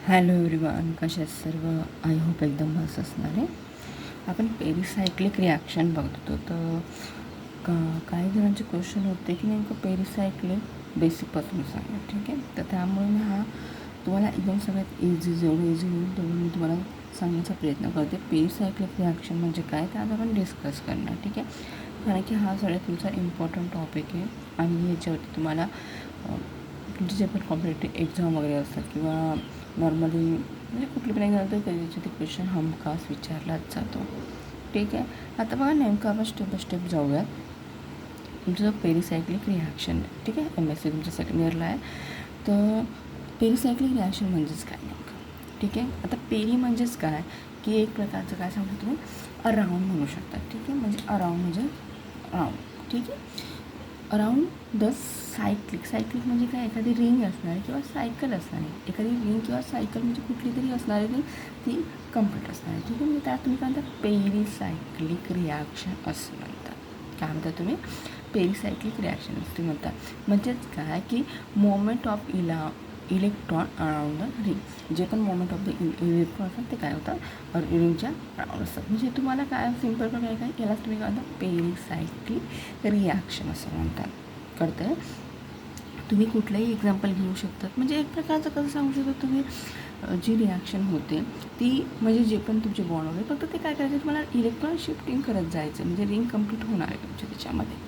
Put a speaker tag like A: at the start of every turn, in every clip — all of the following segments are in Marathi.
A: हॅलो एव्हरीवन, कशा आहेत सर्व? आय होप एकदम मस्त असणार आहे. आपण पेरिसायक्लिक रिॲक्शन बघतो. तर काही जणांचे क्वेश्चन होते की नेमकं पेरिसायक्लिक बेसिकपासून सांगा, ठीक आहे. तर त्यामुळे मी हा तुम्हाला एकदम सगळ्यात जेवढं इझी होईल तेवढं मी तुम्हाला सांगण्याचा प्रयत्न करते. पेरिसायक्लिक रिॲक्शन म्हणजे काय ते आज आपण डिस्कस करणार, ठीक आहे. कारण की हा सगळ्यात तुमचा इम्पॉर्टंट टॉपिक आहे आणि याच्यावरती तुम्हाला तुमचे जे पण कॉम्पिटेटिव्ह एक्झाम वगैरे असतात किंवा नॉर्मली म्हणजे कुठली पण एक्झाम तर त्याचे ते क्वेश्चन हमखास विचारलाच जातो, ठीक आहे. आता बघा नेमकं आपण स्टेप बाय स्टेप जाऊयात. तुमचं जो पेरिसायक्लिक रिॲक्शन, ठीक आहे, MSc तुमच्या सेकंड इयरला आहे. तर पेरिसायक्लिक रिॲक्शन म्हणजेच काय नेमकं, ठीक आहे. आता पेरी म्हणजेच काय की एक प्रकारचं काय सांगतो तुम्ही अराऊंड म्हणू शकता, ठीक आहे. म्हणजे अराऊंड म्हणजे राऊंड, ठीक आहे. अराऊंड द सायक्लिक म्हणजे काय, एखादी रिंग असणारी किंवा सायकल असणारी. एखादी रिंग किंवा सायकल म्हणजे कुठली तरी असणारी ती कंप्लीट असणारी, ठीक आहे. म्हणजे त्यात तुम्ही काय म्हणता पेरिसायक्लिक रिॲक्शन असं म्हणतात. काय म्हणता तुम्ही पेरिसायक्लिक रिॲक्शन असं म्हणतात. म्हणजेच काय की moment of electron around the ring. जे पण मोमेंट ऑफ द इलेक्ट्रॉन असतात ते काय होतात रिंगच्या अराउंड असतात. म्हणजे तुम्हाला काय सिम्पल प्रकारे काय यालाच तुम्ही काय म्हणता पेरिसायक्लिक रिॲक्शन असं म्हणतात. कळतं. तुम्ही कुठलंही एक्झाम्पल घेऊ शकतात. म्हणजे एक प्रकारचं कसं सांगू शकता तुम्ही जी रिॲक्शन होते ती म्हणजे जे पण तुमचे बॉन्ड वगैरे फक्त ते काय करायचं तुम्हाला इलेक्ट्रॉन शिफ्टिंग करत जायचं. म्हणजे रिंग कंप्लीट होणार आहे तुमच्या त्याच्यामध्ये,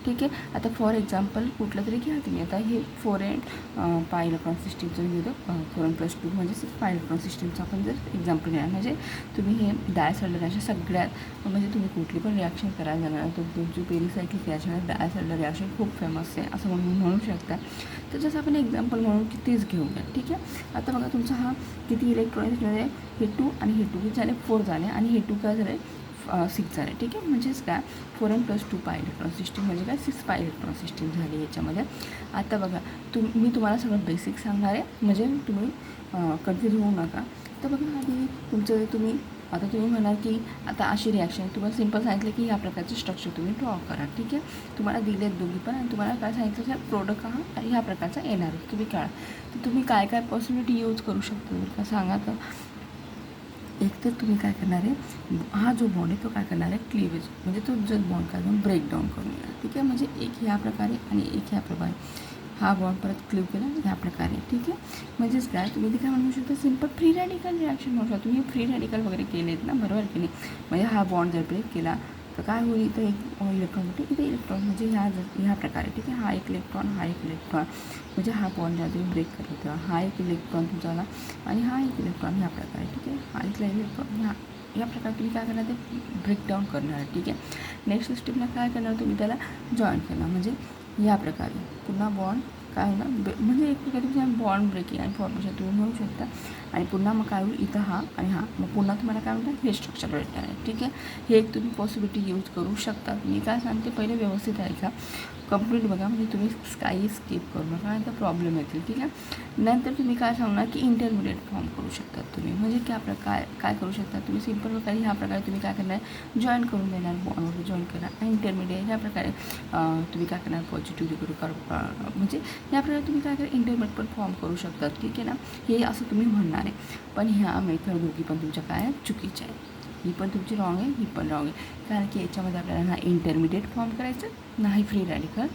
A: ठीक आहे. आता फॉर एक्झाम्पल कुठलं तरी घ्या तुम्ही. आता हे 4n पाय इलेक्ट्रॉन सिस्टीमचं घेतो. 4n+2 म्हणजे 6 पाय इलेक्ट्रॉन सिस्टीमचं आपण जर एक्झाम्पल घ्या. म्हणजे तुम्ही हे डायसल्फर रिॲक्शन सगळ्यात म्हणजे तुम्ही कुठली पण रिॲक्शन करायला जाणार तर तुमची पेरिसायक्लिक रिॲक्शन आहे डायसल्फर रिॲक्शन खूप फेमस आहे असं म्हणू शकता. तर जसं आपण एक्झाम्पल म्हणून की तेच घेऊया, ठीक आहे. आता बघा तुमचा हा किती इलेक्ट्रॉनिक्स म्हणजे हे 2 आणि हे 2 झाले 4 झाले आणि हे 2 काय झाले 6 झाले, ठीक आहे. म्हणजेच काय 4n+2 पाय इलेक्ट्रॉन सिस्टीम म्हणजे काय 6 पाय इलेक्ट्रॉन सिस्टीम झाली याच्यामध्ये. आता बघा मी तुम्हाला सगळं बेसिक सांगणार आहे म्हणजे तुम्ही कन्फ्यूज होऊ नका. तर बघा आधी तुमचं आता तुम्ही म्हणाल की आता अशी रिॲक्शन तुम्हाला सिम्पल सांगितलं की ह्या प्रकारचे स्ट्रक्चर तुम्ही ड्रॉ करा, ठीक आहे. तुम्हाला दिलेत दोघी पण आणि तुम्हाला काय सांगितलं की प्रोडक्ट हा ह्या प्रकारचा येणार आहे तुम्ही काढा. तर तुम्ही काय काय पॉसिबिलिटी यूज करू शकता का सांगा. तर एक तर तुम्ही काय करणार आहे हा जो बॉन्ड आहे तो काय करणार आहे क्लिवेज म्हणजे तो जो बॉन्ड काय करून ब्रेकडाऊन करून येणार, ठीक आहे. म्हणजे एक ह्या प्रकारे आणि एक ह्या प्रकारे हा बॉन्ड परत क्लिव केला ह्या प्रकारे, ठीक आहे. म्हणजेच काय तुम्ही ते काय म्हणू शकता सिम्पल फ्री रॅडिकल रिॲक्शन म्हणू शकता. तुम्ही फ्री रॅडिकल वगैरे केलेत ना, बरोबर की नाही. म्हणजे हा बॉन्ड जर ब्रेक केला तर काय होईल इथं एक इलेक्ट्रॉन होते इथे इलेक्ट्रॉन म्हणजे ह्या प्रकारे, ठीक आहे. हा एक इलेक्ट्रॉन म्हणजे हा बॉन्ड ज्या तुम्ही ब्रेक करतो तेव्हा हा एक इलेक्ट्रॉन तुमचा आला आणि हा एक इलेक्ट्रॉन ह्या प्रकारे, ठीक आहे. हा इथला इलेक्ट्रॉन या प्रकारे तुम्ही काय करणार ते ब्रेकडाऊन करणार, ठीक आहे. नेक्स्ट स्टेपला काय करणार तुम्ही त्याला जॉईन करणार म्हणजे या प्रकारे पुन्हा बॉन्ड काय होणार म्हणजे एक प्रकारे तुम्ही बॉन्ड ब्रेकिंग आणि फॉर्मेशन तुम्ही म्हणू शकता. आणि पुन्हा मग काय होईल इथं हा आणि हा मग पुन्हा तुम्हाला काय म्हणतात हे स्ट्रक्चर भेटणार आहे, ठीक आहे. हे एक तुम्ही पॉसिबिलिटी यूज करू शकता. मी काय सांगते पहिले व्यवस्थित आहे का कंप्लीट बघा म्हणजे तुम्ही काही स्किप करू नका आणि तर प्रॉब्लेम येतील, ठीक आहे. नंतर तुम्ही काय सांगणार की इंटरमिडिएट फॉर्म करू शकता तुम्ही म्हणजे की आपलं काय करू शकता तुम्ही सिम्पल प्रकारे ह्या प्रकारे तुम्ही काय करणार जॉईन करून देणार बॉन्डवर जॉईन करणार आणि इंटरमिडिएट ह्या प्रकारे तुम्ही काय करणार पॉझिटिव्ह करू म्हणजे या प्रकारे तुम्ही काय करा इंटरमिडिएट पण फॉर्म करू शकता, ठीक आहे ना. हे असं तुम्ही म्हणणार आहे. पण ह्या मेथड दोघी पण तुमच्या काय चुकीच्या आहे. ही पण तुमची रॉंग आहे ही पण रॉंग आहे. कारण की याच्यामध्ये आपल्याला ना इंटरमिडिएट फॉर्म करायचं नाही फ्री रॅडिकल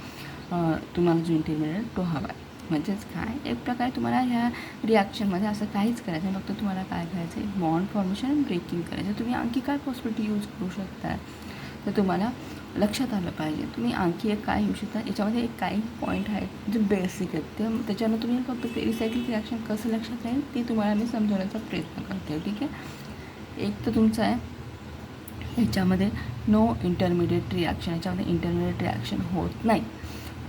A: तुम्हाला जो इंटरमिडिएट तो हवा आहे. म्हणजेच काय एक प्रकारे तुम्हाला ह्या रिॲक्शनमध्ये असं काहीच करायचं नाही. फक्त तुम्हाला काय करायचं आहे बॉन्ड फॉर्मेशन ब्रेकिंग करायचं. तुम्ही आणखी काय पॉसिबिलिटी यूज करू शकता तर तुम्हाला लक्षात आलं पाहिजे. तुम्ही आणखी एक काय येऊ शकता याच्यामध्ये एक काही पॉईंट आहेत जे बेसिक आहेत ते त्याच्यानं तुम्ही फक्त पेरिसायक्लिक रिॲक्शन कसं लक्षात राहील ते तुम्हाला मी समजवण्याचा प्रयत्न करते, ठीक आहे. एक तर तुमचं आहे ह्याच्यामध्ये नो इंटरमिडिएट रिॲक्शन. याच्यामध्ये इंटरमिडिएट रिॲक्शन होत नाही.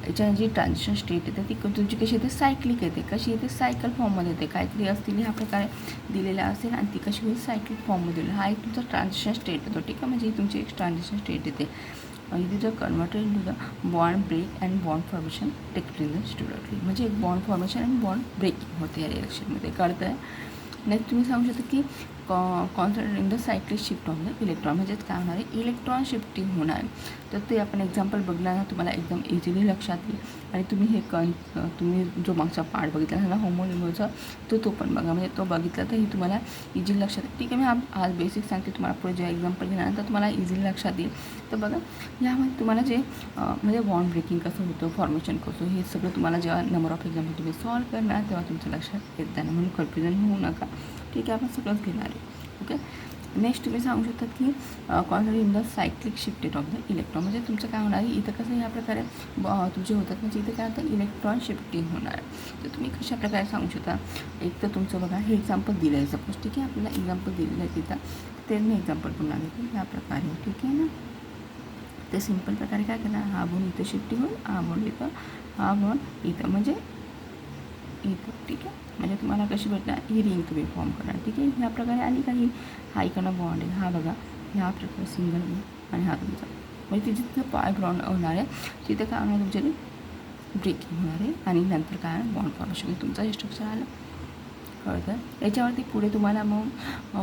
A: याच्या जी ट्रान्झिशन स्टेट येते ती तुमची कशी येते सायक्लिक येते. कशी येते सायकल फॉर्ममध्ये येते. काहीतरी असतील ह्या प्रकारे दिलेल्या असेल आणि ती कशी होईल सायक्लिक फॉर्ममध्ये येईल. हा एक तुमचा ट्रान्झिशन स्टेट येतो, ठीक आहे. म्हणजे ही तुमची एक ट्रान्झिशन स्टेट येते. It is converted to the bond break and bond formation takes in the स्टुडंटली. म्हणजे एक बॉन्ड फॉर्मेशन आणि बॉन्ड ब्रेकिंग होते या रिॲक्शनमध्ये, कळतं आहे. नेक्स्ट तुम्ही सांगू शकता की concentrating the cyclic shift of the electron, म्हणजेच काय होणार आहे, इलेक्ट्रॉन शिफ्टिंग होणार आहे. तर ते आपण एक्झाम्पल बघणार ना, तुम्हाला एकदम इझिली लक्षात येईल. आणि तुम्ही हे तुम्ही जो मागचा पार्ट बघितला ना होमोलिंगोचा, तो पण बघा, म्हणजे तो बघितला तर ही तुम्हाला इझिली लक्षात येईल. ठीक आहे, मी आज बेसिक सांगते, तुम्हाला पुढे जे एक्झाम्पल घेण्यानंतर तुम्हाला इझिली लक्षात येईल. तर बघा, यामध्ये तुम्हाला जे म्हणजे बॉन्ड ब्रेकिंग कसं होतं, फॉर्मेशन कसं, हे सगळं तुम्हाला जेव्हा नंबर ऑफ एक्झाम्पल तुम्ही सॉल्व करणार तेव्हा तुमच्या लक्षात येत जाणार, म्हणून कन्फ्युजन होऊ नका. ठीक आहे, आपण सगळंच घेणार आहे. ओके, नेक्स्ट तुम्ही सांगू शकता की concentrate in the cyclic shifted of the electron, म्हणजे तुमचं काय होणार आहे, इथं कसं ह्या प्रकारे तुमचे होतात, म्हणजे इथं काय होतं, इलेक्ट्रॉन शिफ्टिंग होणार आहे. तर तुम्ही कशा प्रकारे सांगू शकता, एक तर तुमचं बघा हे एक्झाम्पल दिलं आहे सपोज, ठीक आहे, आपल्याला एक्झाम्पल दिलेलं आहे तिथं, ते मी एक्झाम्पल पुन्हा घेतो ह्या प्रकारे. ठीक आहे ना, ते सिम्पल प्रकारे काय करणार, हा बॉन्ड इथं शिफ्टिंग होईल, हा बॉन्ड इथं, हा बॉन्ड इथं, म्हणजे इथं. ठीक आहे, म्हणजे तुम्हाला कशी भेटणार, ही रिंग तुम्ही फॉर्म करणार. ठीक आहे, ह्या प्रकारे आणि काही हा इकडनं बॉन्ड आहे, हा बघा ह्या प्रकारे सिंगल बॉन्ड, आणि हा तुमचा, म्हणजे ती जिथं पाय ग्राउंड होणार आहे तिथे काय होणार, तुमच्याकडे ब्रेकिंग होणार आहे, आणि नंतर काय बॉन्ड फॉर्मेशन. तुमचा हे स्ट्रक्चर आलं कळतं. याच्यावरती पुढे तुम्हाला मग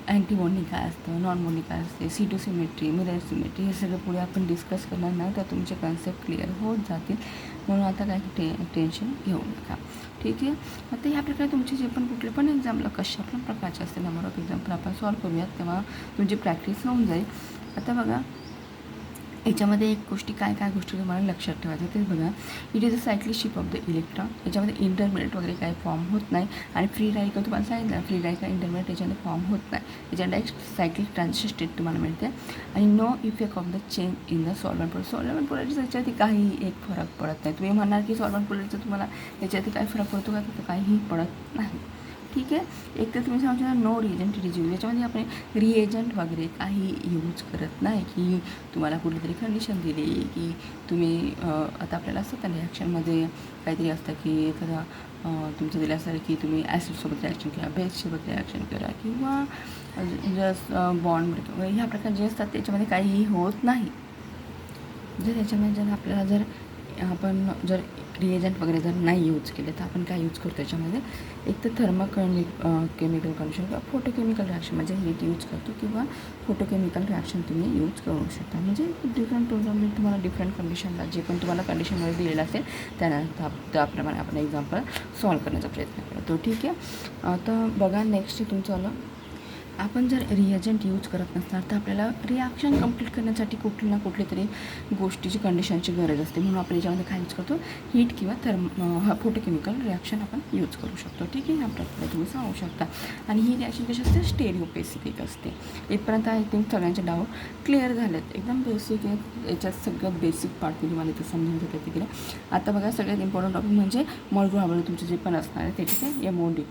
A: अँटी बॉन्डिंग काय असतं, नॉन बॉन्डिंग काय असते, C2 सिमेट्री, मिरर सिमेट्री, हे सगळं पुढे आपण डिस्कस करणार ना, तर तुमचे कन्सेप्ट क्लिअर होत जातील. म्हणून आता काय टेन्शन घेऊ नका. ठीक आहे, आता ह्या प्रकारे तुमचे जे पण कुठले पण एक्झाम्पल कशा पण प्रकारचे असते, नंबर ऑफ एक्झाम्पल आपण सॉल्व करूयात, तेव्हा तुमची प्रॅक्टिस होऊन जाईल. आता बघा, याच्यामध्ये एक गोष्टी काय गोष्टी तुम्हाला लक्षात ठेवायचं ते बघा, it is a cyclic shift of the electron. याच्यामध्ये इंटरमिडिएट वगैरे काही फॉर्म होत नाही, आणि फ्री रॅडिकल तुम्हाला सांगितलं, फ्री रॅडिकल इंटरमिडिएट याच्यामध्ये फॉर्म होत नाही, याच्या डायरेक्ट सायक्लिक ट्रान्झिशन स्टेट तुम्हाला मिळते. आणि no effect of the change in the solvent polar. Solvent पोलरचा याच्यावरती काही एक फरक पडत नाही. तुम्ही म्हणणार की सॉल्वंट पोलरचा तुम्हाला याच्यावरती काही फरक पडतो का, तर काहीही पडत नाही. ठीक आहे, एक तर तुम्ही सांगू शकता नो रिएजंट रिज्यूज, याच्यामध्ये आपण रिएजंट वगैरे काही यूज करत नाही, की तुम्हाला कुठलीतरी कंडिशन दिली की तुम्ही आता आपल्याला असतं त्या रिॲक्शनमध्ये काहीतरी असतं की एखादा तुमचं दिलं असतं की तुम्ही ॲसिडसोबत रिॲक्शन करा, बेससोबत रिॲक्शन करा, किंवा जस्ट बॉन्ड ब्रेक वगैरे ह्या प्रकार जे असतात त्याच्यामध्ये काहीही होत नाही. जर याच्यामध्ये जर आपल्याला आपण जर रिएजंट वगैरे जर नाही यूज केले तर आपण काय यूज करतो याच्यामध्ये, एक तर केमिकल कंडिशन किंवा फोटोकेमिकल रिॲक्शन, म्हणजे हीट यूज करतो, किंवा फोटोकेमिकल रिॲक्शन तुम्ही यूज करू शकता. म्हणजे डिफरंट तुम्हाला डिफरंट कंडिशनला जे पण तुम्हाला कंडिशनमध्ये दिलेलं असेल त्याप्रमाणे आपण एक्झाम्पल सॉल्व करण्याचा प्रयत्न करतो. ठीक आहे, आता बघा नेक्स्ट तुमचं आलं, आपण जर रिएजंट यूज करत नसणार तर आपल्याला रिॲक्शन कंप्लीट करण्यासाठी कुठली ना कुठली तरी गोष्टीची कंडिशनची गरज असते, म्हणून आपण याच्यामध्ये काय यूज करतो, हीट किंवा फोटोकेमिकल रिॲक्शन आपण यूज करू शकतो. ठीक आहे, ह्या प्रकारे तुम्ही सांगू शकता. आणि ही रिॲक्शन कशी असते, स्टेरिओपेसिफिक असते. इथपर्यंत आय थिंक सगळ्यांचे डाऊट क्लिअर झालेत, एकदम बेसिक आहे, याच्यात सगळ्यात बेसिक पार्ट मी तुम्हाला इथं समजून घेतलं तिकडे. आता बघा, सगळ्यात इम्पॉर्टंट टॉपिक म्हणजे मॉलिक्युलर तुमचे जे पण असणार आहे ते, ठीक आहे, MOD,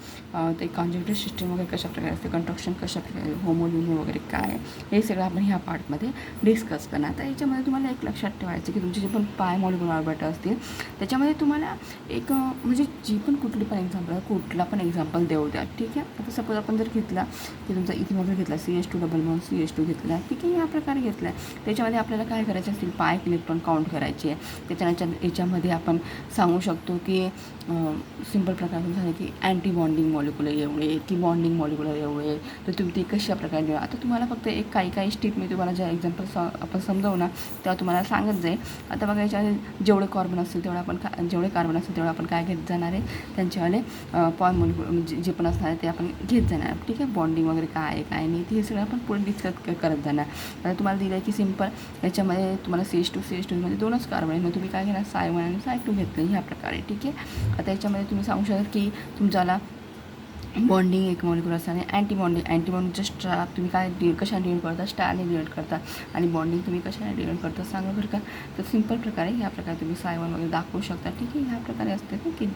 A: ते कॉन्जुगेटेड सिस्टीम वगैरे कशा प्रकारे असते, कंट्रक्शन कशा प्रकारे, होमोलिनियम वगैरे काय, हे सगळं आपण ह्या पार्टमध्ये डिस्कस करणार. आता याच्यामध्ये तुम्हाला एक लक्षात ठेवायचं की तुमचे जे पण पाय मॉलिक्युलर ऑर्बिटल असतील त्याच्यामध्ये तुम्हाला एक म्हणजे जी पण कुठली पण एक्झाम्पल, कुठला पण एक्झाम्पल देऊ द्या. ठीक आहे, आता सपोज आपण जर घेतला की तुमचा इथे वगैरे घेतला CH2 डबल बॉन्ड CH2 घेतला, ठीक आहे, या प्रकारे घेतला आहे, त्याच्यामध्ये आपल्याला काय करायचे असतील, पाय इलेक्ट्रॉन काउंट करायचे आहे. त्याच्यानंतर याच्यामध्ये आपण सांगू शकतो की सिम्पल प्रकारे झालं की अँटी बॉन्डिंग मॉलिक्युलर एवढे, की बॉन्डिंग मॉलिक्युलर एवढे, तर तुम्ही ते कशा प्रकारे देऊ. आता तुम्हाला फक्त एक काही स्टेप मी तुम्हाला ज्या एक्झाम्पल आपण समजावू ना तेव्हा तुम्हाला सांगत जाईल. आता बघा, याच्यामध्ये जेवढे कार्बन असतील तेवढं आपण काय घेत जाणार आहे, त्यांच्यावाले पॉईंट मॉलिक्युलर जे पण असणार आहे ते आपण घेत जाणार. ठीक आहे, बॉन्डिंग वगैरे काय आहे काय नाही, ते सगळं आपण पुढे डिस्कस करत जाणार. आता तुम्हाला दिलं आहे की सिम्पल याच्यामध्ये तुम्हाला CH2 मध्ये 2च कार्बन आहे, मग तुम्ही काय घेणार, Psi1 आणि Psi2 घेतलं ह्या प्रकारे. ठीक आहे, आता याच्यामध्ये तुम्ही सांगू शकता की तुमच्याला बॉन्डिंग एक मॉलिक्युलर असतं, आणि अँटी बॉन्डिंगचं स्टार तुम्ही काय कशाने डिनोट करता, स्टारने डिनोट करता, आणि बॉन्डिंग तुम्ही कशाने डिनोट करता सांगा बरं का. तर सिम्पल प्रकारे ह्या प्रकारे तुम्ही Psi1 वगैरे दाखवू शकता. ठीक आहे, ह्या प्रकारे असते ना की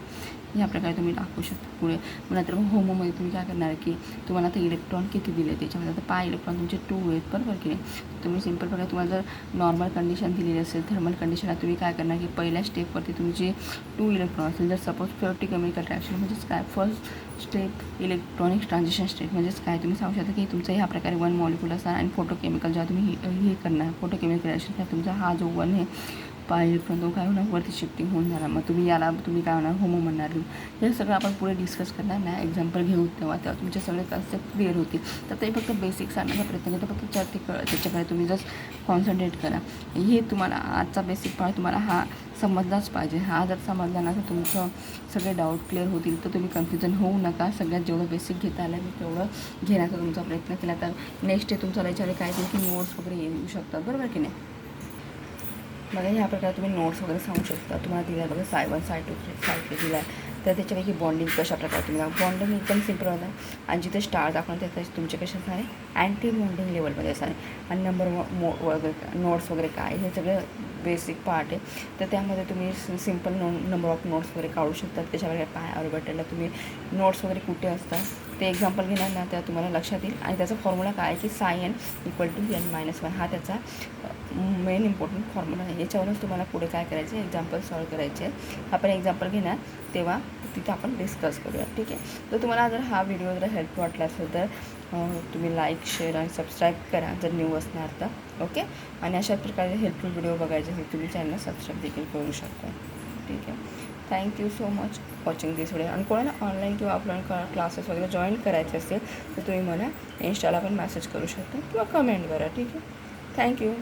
A: ह्या प्रकारे तुम्ही दाखवू शकता पुढे. मग नंतर होमोमध्ये तुम्ही काय करणार की तुम्हाला आता इलेक्ट्रॉन किती दिले, त्याच्यामध्ये आता पाय इलेक्ट्रॉन तुमचे 2 आहेत बरोबर की नाही. तुम्ही सिम्पल प्रकारे तुम्हाला जर नॉर्मल कंडिशन दिलेली असेल, थर्मल कंडिशनला तुम्ही काय करणार की पहिल्या स्टेपवरती तुमचे 2 इलेक्ट्रॉन असेल, जर सपोज फोटोकेमिकल रिॲक्शन म्हणजेच काय, first step electronic transition state म्हणजेच काय, तुम्ही सांगू शकता की तुमचा ह्या प्रकारे 1 मॉलिक्युल असणार, आणि फोटोकेमिकल जेव्हा तुम्ही हे करणार फोटोकेमिकल रिॲक्शन तुमचा हा जो 1 आहे पाहिजे पण तो काय होणार वरती शिफ्टिंग होऊन जाणार. मग तुम्ही काय होणार होमो म्हणणार. हे सगळं आपण पुढे डिस्कस करणार ना, एक्झाम्पल घेऊ तेव्हा तुमचे सगळे कन्सेप्ट क्लिअर होतील. तर ते फक्त बेसिक सांगण्याचा प्रयत्न करतो, फक्त त्याच्याकडे तुम्ही जस्ट कॉन्सन्ट्रेट करा. हे तुम्हाला आजचा बेसिक पार्ट तुम्हाला हा समजलाच पाहिजे. हा जर समजला ना तर तुमचं सगळे डाऊट क्लिअर होतील. तर तुम्ही कन्फ्युजन होऊ नका. सगळ्यात जेवढं बेसिक घेता आलं मी तेवढं घेण्याचा तुमचा प्रयत्न केला तर नेक्स्ट डे तुमचा याच्यावर काय येईल की नोट्स वगैरे येऊ शकतात, बरोबर की नाही. बघा ह्या प्रकारे तुम्ही नोट्स वगैरे सांगू शकता. तुम्हाला दिला आहे बघा साय1 साय2 साय3 दिला आहे. तर त्याच्यापैकी बॉन्डिंग कशा प्रकारे तुम्ही बॉन्डिंग एकदम सिम्पल होणार. आणि जिथे स्टार दाखवणार त्याचे तुमचे कसे असणार आहे अँटी बॉन्डिंग लेवलमध्ये असणार आहे. आणि नंबर वगैरे नोट्स वगैरे काय हे सगळं बेसिक पार्ट आहे. तर त्यामध्ये तुम्ही सिम्पल नंबर ऑफ नोट्स वगैरे काढू शकतात. त्याच्यावर पाय ऑर्बिटलला तुम्ही नोट्स वगैरे कुठे असतात ते एक्झाम्पल घेणार ना त्या तुम्हाला लक्षात येईल. आणि त्याचा फॉर्म्युला काय आहे की साय n = n-1 हा त्याचा मेन इम्पॉर्टंट फॉर्म्युला आहे. याच्यावरूनच तुम्हाला पुढे काय करायचं आहे एक्झाम्पल सॉल्व करायचे आहे. आपण एक्झाम्पल घेणार तेव्हा तिथे आपण डिस्कस करूया, ठीक आहे. तर तुम्हाला जर हा व्हिडिओ जर हेल्पफुल वाटला असेल तर तुम्ही लाईक शेअर आणि सबस्क्राईब करा जर न्यू असणार तर, ओके. आणि अशा प्रकारे हेल्पफुल व्हिडिओ बघायचे असेल तुम्ही चॅनलला सबस्क्राईब देखील करू शकता, ठीक आहे. थँक्यू सो मच वॉचिंग दिस व्हिडिओ. आणि कोणाला ऑनलाईन किंवा ऑफलाईन क्लासेस वगैरे जॉईन करायचे असेल तर तुम्ही मला इंस्टाला पण मेसेज करू शकता किंवा कमेंट करा, ठीक आहे. थँक्यू.